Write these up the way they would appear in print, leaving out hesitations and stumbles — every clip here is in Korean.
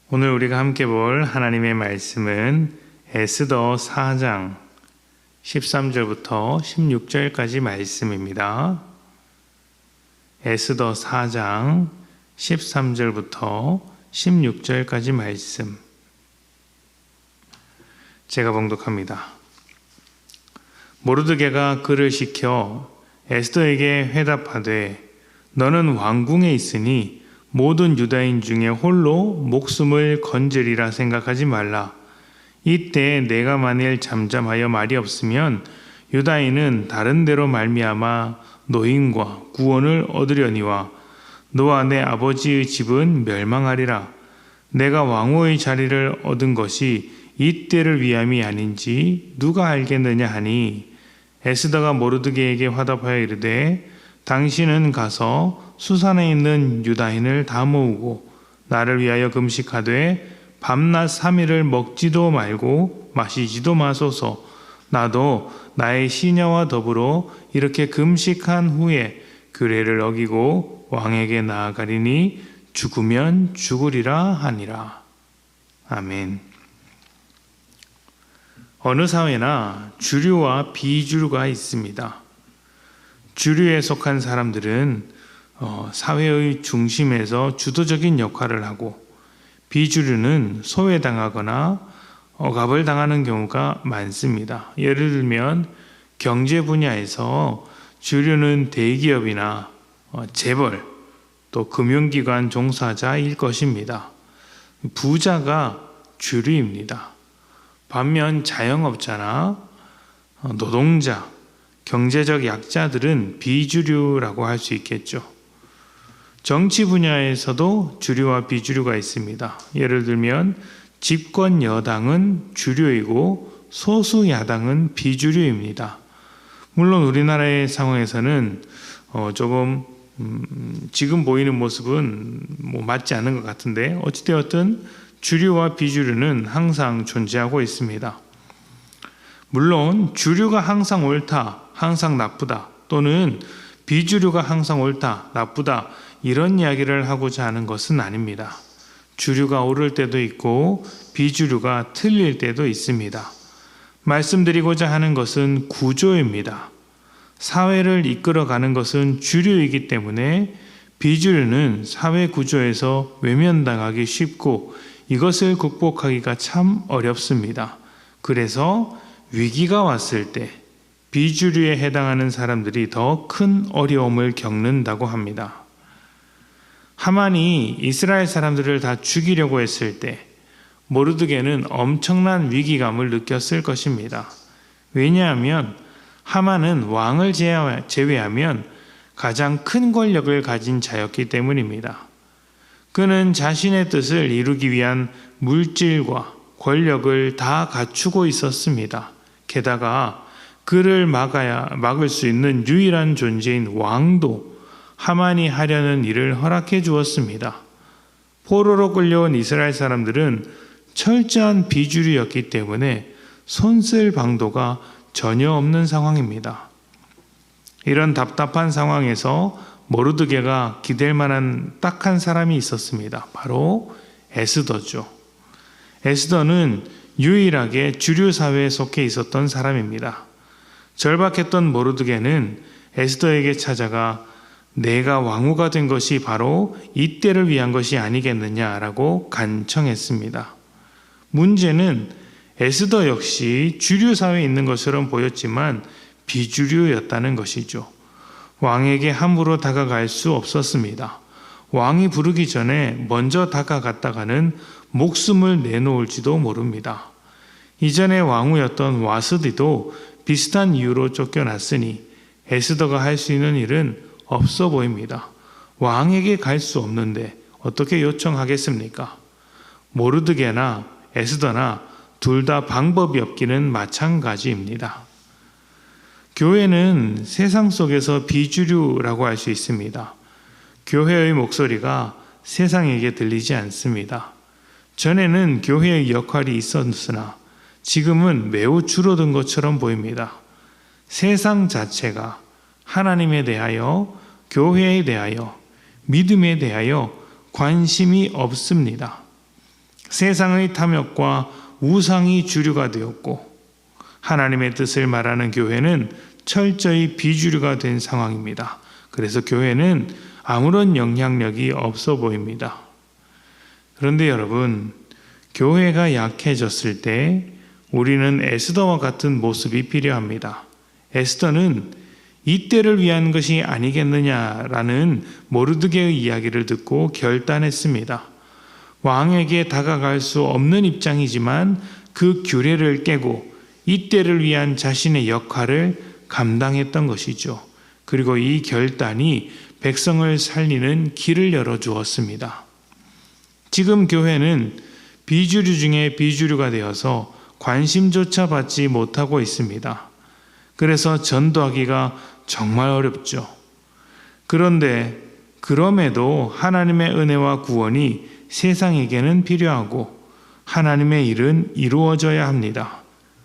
오늘 우리가 함께 볼 하나님의 말씀은 에스더 4장 13절부터 16절까지 말씀입니다. 에스더 4장 13절부터 16절까지 말씀. 제가 봉독합니다. 모르드게가 그를 시켜 에스더에게 회답하되 너는 왕궁에 있으니 모든 유다인 중에 홀로 목숨을 건지리라 생각하지 말라. 이때 내가 만일 잠잠하여 말이 없으면 유다인은 다른 데로 말미암아 노임과 구원을 얻으려니와 너와 내 아버지의 집은 멸망하리라. 내가 왕후의 자리를 얻은 것이 이때를 위함이 아닌지 누가 알겠느냐 하니 에스더가 모르드게에게 화답하여 이르되 당신은 가서 수산에 있는 유다인을 다 모으고 나를 위하여 금식하되 밤낮 3일을 먹지도 말고 마시지도 마소서. 나도 나의 시녀와 더불어 이렇게 금식한 후에 규례를 어기고 왕에게 나아가리니 죽으면 죽으리라 하니라. 아멘. 어느 사회나 주류와 비주류가 있습니다. 주류에 속한 사람들은 사회의 중심에서 주도적인 역할을 하고 비주류는 소외당하거나 억압을 당하는 경우가 많습니다. 예를 들면 경제 분야에서 주류는 대기업이나 재벌 또 금융기관 종사자일 것입니다. 부자가 주류입니다. 반면 자영업자나 노동자, 경제적 약자들은 비주류라고 할 수 있겠죠. 정치 분야에서도 주류와 비주류가 있습니다. 예를 들면 집권 여당은 주류이고 소수 야당은 비주류입니다. 물론 우리나라의 상황에서는 조금 지금 보이는 모습은 맞지 않는 것 같은데 어찌되었든 주류와 비주류는 항상 존재하고 있습니다. 물론 주류가 항상 옳다, 항상 나쁘다, 또는 비주류가 항상 옳다, 나쁘다 이런 이야기를 하고자 하는 것은 아닙니다. 주류가 옳을 때도 있고 비주류가 틀릴 때도 있습니다. 말씀드리고자 하는 것은 구조입니다. 사회를 이끌어가는 것은 주류이기 때문에 비주류는 사회 구조에서 외면당하기 쉽고 이것을 극복하기가 참 어렵습니다. 그래서 위기가 왔을 때 비주류에 해당하는 사람들이 더 큰 어려움을 겪는다고 합니다. 하만이 이스라엘 사람들을 다 죽이려고 했을 때 모르드게는 엄청난 위기감을 느꼈을 것입니다. 왜냐하면 하만은 왕을 제외하면 가장 큰 권력을 가진 자였기 때문입니다. 그는 자신의 뜻을 이루기 위한 물질과 권력을 다 갖추고 있었습니다. 게다가 그를 막을 수 있는 유일한 존재인 왕도 하만이 하려는 일을 허락해 주었습니다. 포로로 끌려온 이스라엘 사람들은 철저한 비주류였기 때문에 손쓸 방도가 전혀 없는 상황입니다. 이런 답답한 상황에서 모르드게가 기댈 만한 딱 한 사람이 있었습니다. 바로 에스더죠. 에스더는 유일하게 주류 사회에 속해 있었던 사람입니다. 절박했던 모르드게는 에스더에게 찾아가 내가 왕후가 된 것이 바로 이때를 위한 것이 아니겠느냐라고 간청했습니다. 문제는 에스더 역시 주류 사회에 있는 것처럼 보였지만 비주류였다는 것이죠. 왕에게 함부로 다가갈 수 없었습니다. 왕이 부르기 전에 먼저 다가갔다가는 목숨을 내놓을지도 모릅니다. 이전에 왕후였던 와스디도 비슷한 이유로 쫓겨났으니 에스더가 할 수 있는 일은 없어 보입니다. 왕에게 갈 수 없는데 어떻게 요청하겠습니까? 모르드게나 에스더나 둘 다 방법이 없기는 마찬가지입니다. 교회는 세상 속에서 비주류라고 할 수 있습니다. 교회의 목소리가 세상에게 들리지 않습니다. 전에는 교회의 역할이 있었으나 지금은 매우 줄어든 것처럼 보입니다. 세상 자체가 하나님에 대하여, 교회에 대하여, 믿음에 대하여 관심이 없습니다. 세상의 탐욕과 우상이 주류가 되었고 하나님의 뜻을 말하는 교회는 철저히 비주류가 된 상황입니다. 그래서 교회는 아무런 영향력이 없어 보입니다. 그런데 여러분, 교회가 약해졌을 때 우리는 에스더와 같은 모습이 필요합니다. 에스더는 이때를 위한 것이 아니겠느냐라는 모르드게의 이야기를 듣고 결단했습니다. 왕에게 다가갈 수 없는 입장이지만 그 규례를 깨고 이때를 위한 자신의 역할을 감당했던 것이죠. 그리고 이 결단이 백성을 살리는 길을 열어주었습니다. 지금 교회는 비주류 중에 비주류가 되어서 관심조차 받지 못하고 있습니다. 그래서 전도하기가 정말 어렵죠. 그런데 그럼에도 하나님의 은혜와 구원이 세상에게는 필요하고 하나님의 일은 이루어져야 합니다.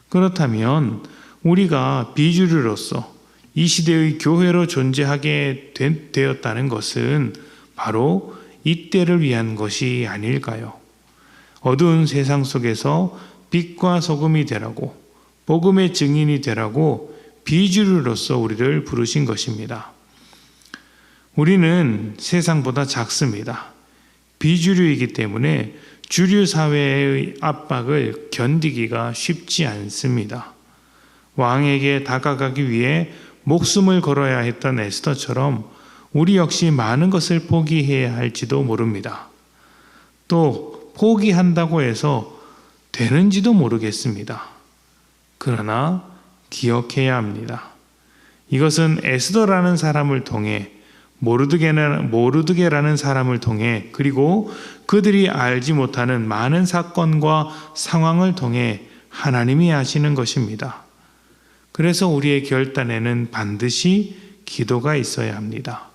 그렇다면 우리가 비주류로서 이 시대의 교회로 존재하게 되었다는 것은 바로 이때를 위한 것이 아닐까요? 어두운 세상 속에서 빛과 소금이 되라고, 복음의 증인이 되라고 비주류로서 우리를 부르신 것입니다. 우리는 세상보다 작습니다. 비주류이기 때문에 주류 사회의 압박을 견디기가 쉽지 않습니다. 왕에게 다가가기 위해 목숨을 걸어야 했던 에스더처럼 우리 역시 많은 것을 포기해야 할지도 모릅니다. 또 포기한다고 해서 되는지도 모르겠습니다. 그러나 기억해야 합니다. 이것은 에스더라는 사람을 통해 모르드게라는 사람을 통해 그리고 그들이 알지 못하는 많은 사건과 상황을 통해 하나님이 하시는 것입니다. 그래서 우리의 결단에는 반드시 기도가 있어야 합니다.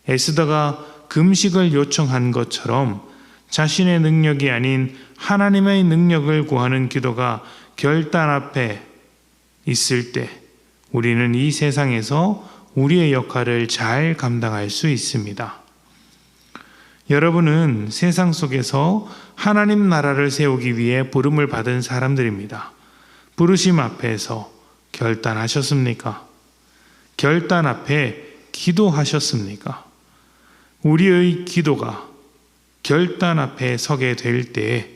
에스더가 금식을 요청한 것처럼 자신의 능력이 아닌 하나님의 능력을 구하는 기도가 결단 앞에 있을 때 우리는 이 세상에서 우리의 역할을 잘 감당할 수 있습니다. 여러분은 세상 속에서 하나님 나라를 세우기 위해 부름을 받은 사람들입니다. 부르심 앞에서 결단하셨습니까? 결단 앞에 기도하셨습니까? 우리의 기도가 결단 앞에 서게 될 때에,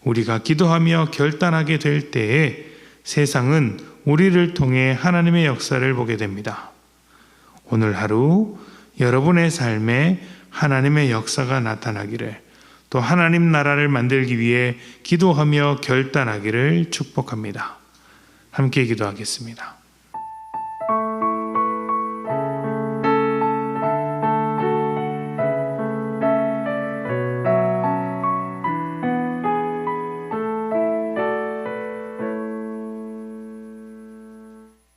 우리가 기도하며 결단하게 될 때에 세상은 우리를 통해 하나님의 역사를 보게 됩니다. 오늘 하루 여러분의 삶에 하나님의 역사가 나타나기를, 또 하나님 나라를 만들기 위해 기도하며 결단하기를 축복합니다. 함께 기도하겠습니다.